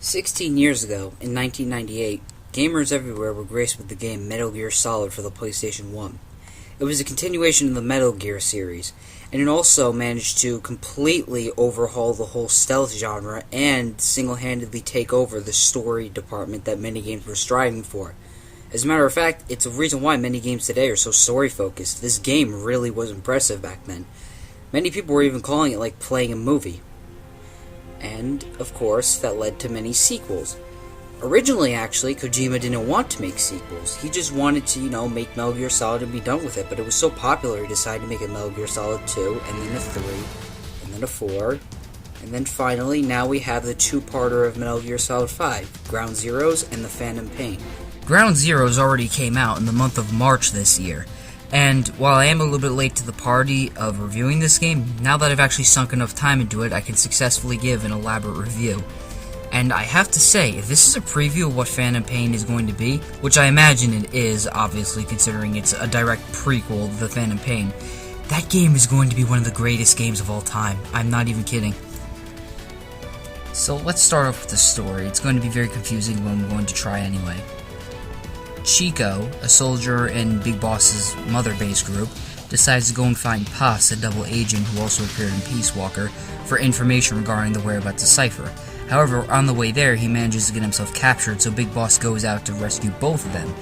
16 years ago, in 1998, gamers everywhere were graced with the game Metal Gear Solid for the PlayStation 1. It was a continuation of the Metal Gear series, and it also managed to completely overhaul the whole stealth genre and single-handedly take over the story department that many games were striving for. As a matter of fact, it's a reason why many games today are so story-focused. This game really was impressive back then. Many people were even calling it like playing a movie. And, of course, that led to many sequels. Originally, actually, Kojima didn't want to make sequels. He just wanted to, make Metal Gear Solid and be done with it, but it was so popular he decided to make a Metal Gear Solid 2, and then a 3, and then a 4, and then finally, now we have the two-parter of Metal Gear Solid 5, Ground Zeroes and The Phantom Pain. Ground Zeroes already came out in the month of March this year, and while I am a little bit late to the party of reviewing this game, now that I've actually sunk enough time into it, I can successfully give an elaborate review. And I have to say, if this is a preview of what Phantom Pain is going to be, which I imagine it is, obviously, considering it's a direct prequel to The Phantom Pain, that game is going to be one of the greatest games of all time. I'm not even kidding. So let's start off with the story. It's going to be very confusing, but I'm going to try anyway. Chico, a soldier in Big Boss's Mother Base group, decides to go and find Paz, a double agent who also appeared in Peace Walker, for information regarding the whereabouts of Cypher. However, on the way there, he manages to get himself captured, so Big Boss goes out to rescue both of them.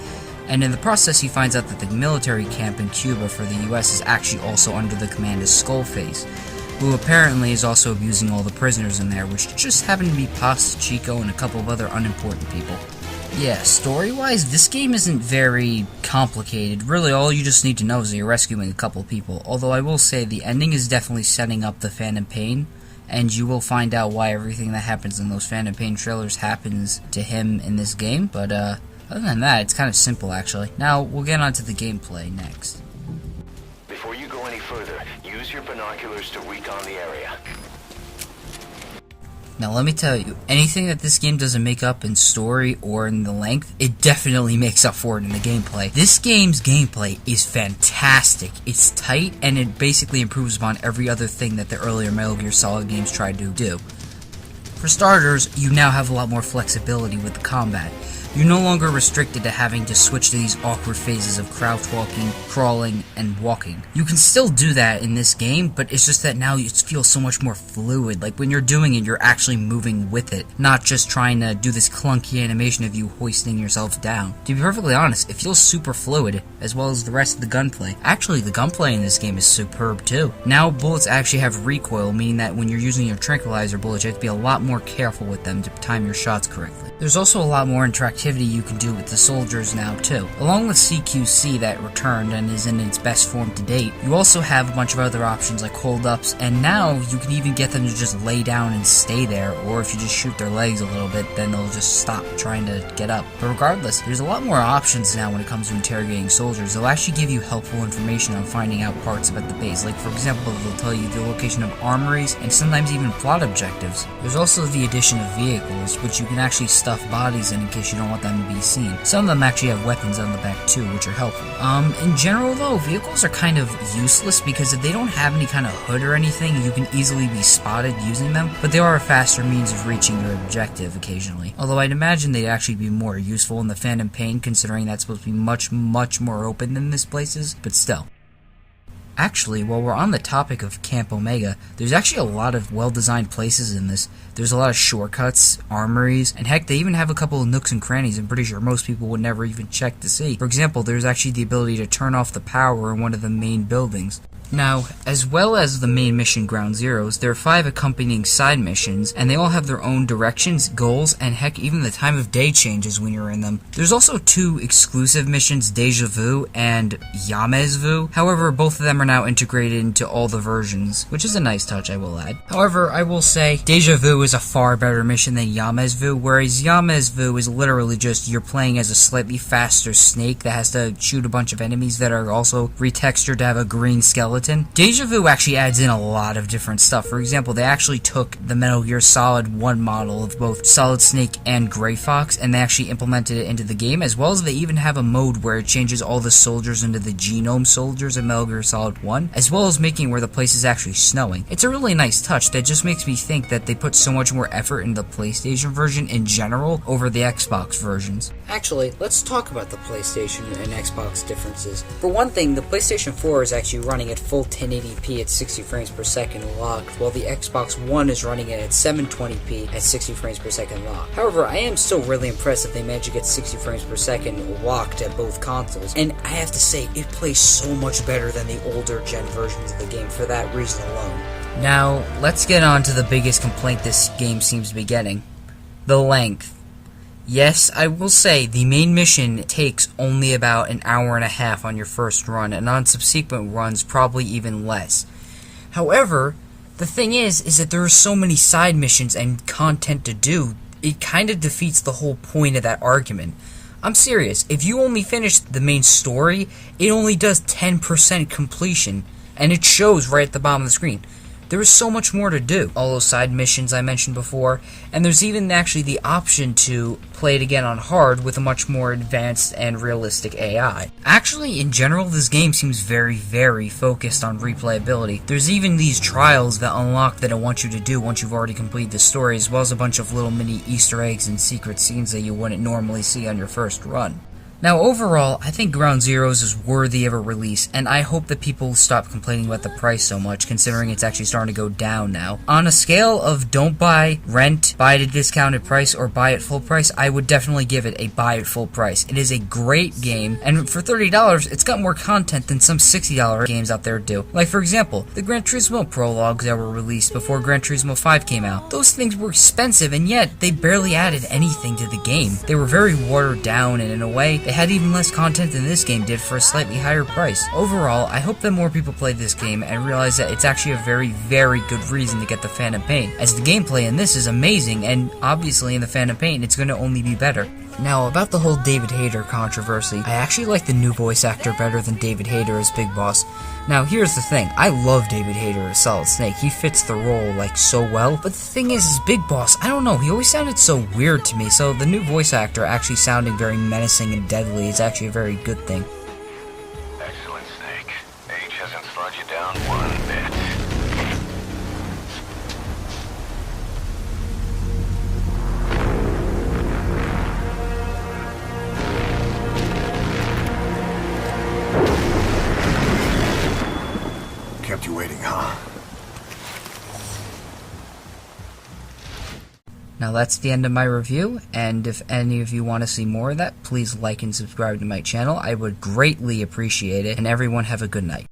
And in the process, he finds out that the military camp in Cuba for the US is actually also under the command of Skullface, who apparently is also abusing all the prisoners in there, which just happen to be Paz, Chico, and a couple of other unimportant people. Yeah, story-wise, this game isn't very complicated. Really, all you just need to know is that you're rescuing a couple of people. Although I will say, the ending is definitely setting up the Phantom Pain, and you will find out why everything that happens in those Phantom Pain trailers happens to him in this game. But, other than that, it's kind of simple, actually. Now, we'll get on to the gameplay next. Before you go any further, use your binoculars to recon the area. Now let me tell you, anything that this game doesn't make up in story or in the length, it definitely makes up for it in the gameplay. This game's gameplay is fantastic. It's tight, and it basically improves upon every other thing that the earlier Metal Gear Solid games tried to do. For starters, you now have a lot more flexibility with the combat. You're no longer restricted to having to switch to these awkward phases of crouch walking, crawling, and walking. You can still do that in this game, but it's just that now it feels so much more fluid. Like when you're doing it, you're actually moving with it, not just trying to do this clunky animation of you hoisting yourself down. To be perfectly honest, it feels super fluid, as well as the rest of the gunplay. Actually, the gunplay in this game is superb too. Now bullets actually have recoil, meaning that when you're using your tranquilizer bullets, you have to be a lot more careful with them to time your shots correctly. There's also a lot more interactivity you can do with the soldiers now too. Along with CQC that returned and is in its best form to date, you also have a bunch of other options like hold-ups, and now you can even get them to just lay down and stay there, or if you just shoot their legs a little bit, then they'll just stop trying to get up. But regardless, there's a lot more options now when it comes to interrogating soldiers. They'll actually give you helpful information on finding out parts about the base. Like for example, they'll tell you the location of armories and sometimes even plot objectives. There's also the addition of vehicles, which you can actually stuff bodies in case you don't want them to be seen. Some of them actually have weapons on the back too, which are helpful. In general though, vehicles are kind of useless because if they don't have any kind of hood or anything, you can easily be spotted using them, but they are a faster means of reaching your objective occasionally. Although I'd imagine they'd actually be more useful in the Phantom Pain, considering that's supposed to be much more open than this place is, but still. Actually, while we're on the topic of Camp Omega, there's actually a lot of well-designed places in this. There's a lot of shortcuts, armories, and heck, they even have a couple of nooks and crannies I'm pretty sure most people would never even check to see. For example, there's actually the ability to turn off the power in one of the main buildings. Now, as well as the main mission Ground Zeroes, there are 5 accompanying side missions, and they all have their own directions, goals, and heck, even the time of day changes when you're in them. There's also 2 exclusive missions, Deja Vu and Yamez Vu. However, both of them are now integrated into all the versions, which is a nice touch, I will add. However, I will say, Deja Vu is a far better mission than Yamez Vu, whereas Yamez Vu is literally just you're playing as a slightly faster snake that has to shoot a bunch of enemies that are also retextured to have a green skeleton. Deja Vu actually adds in a lot of different stuff. For example, they actually took the Metal Gear Solid 1 model of both Solid Snake and Gray Fox, and they actually implemented it into the game, as well as they even have a mode where it changes all the soldiers into the genome soldiers in Metal Gear Solid 1, as well as making where the place is actually snowing. It's a really nice touch that just makes me think that they put so much more effort in the PlayStation version in general over the Xbox versions. Actually, let's talk about the PlayStation and Xbox differences. For one thing, the PlayStation 4 is actually running at full 1080p at 60 frames per second locked, while the Xbox One is running it at 720p at 60 frames per second locked. However, I am still really impressed that they managed to get 60 frames per second locked at both consoles, and I have to say, it plays so much better than the older gen versions of the game for that reason alone. Now, let's get on to the biggest complaint this game seems to be getting. The length. Yes, I will say, the main mission takes only about an hour and a half on your first run, and on subsequent runs, probably even less. However, the thing is that there are so many side missions and content to do, it kind of defeats the whole point of that argument. I'm serious, if you only finish the main story, it only does 10% completion, and it shows right at the bottom of the screen. There is so much more to do. All those side missions I mentioned before, and there's even actually the option to play it again on hard with a much more advanced and realistic AI. Actually, in general, this game seems very, very focused on replayability. There's even these trials that unlock that it wants you to do once you've already completed the story, as well as a bunch of little mini Easter eggs and secret scenes that you wouldn't normally see on your first run. Now, overall, I think Ground Zeroes is worthy of a release, and I hope that people stop complaining about the price so much, considering it's actually starting to go down now. On a scale of don't buy, rent, buy at a discounted price, or buy at full price, I would definitely give it a buy at full price. It is a great game, and for $30, it's got more content than some $60 games out there do. Like, for example, the Gran Turismo prologues that were released before Gran Turismo 5 came out. Those things were expensive, and yet they barely added anything to the game. They were very watered down, and in a way, they had even less content than this game did for a slightly higher price. Overall, I hope that more people play this game and realize that it's actually a very, very good reason to get the Phantom Pain, as the gameplay in this is amazing, and obviously in the Phantom Pain it's going to only be better. Now, about the whole David Hayter controversy, I actually like the new voice actor better than David Hayter as Big Boss. Now, here's the thing, I love David Hayter as Solid Snake, he fits the role, like, so well, but the thing is Big Boss, I don't know, he always sounded so weird to me, so the new voice actor actually sounding very menacing and deadly is actually a very good thing. Excellent, Snake. Age hasn't slowed you down one bit. Kept you waiting, huh? Now that's the end of my review, and if any of you want to see more of that, please like and subscribe to my channel. I would greatly appreciate it, and everyone have a good night.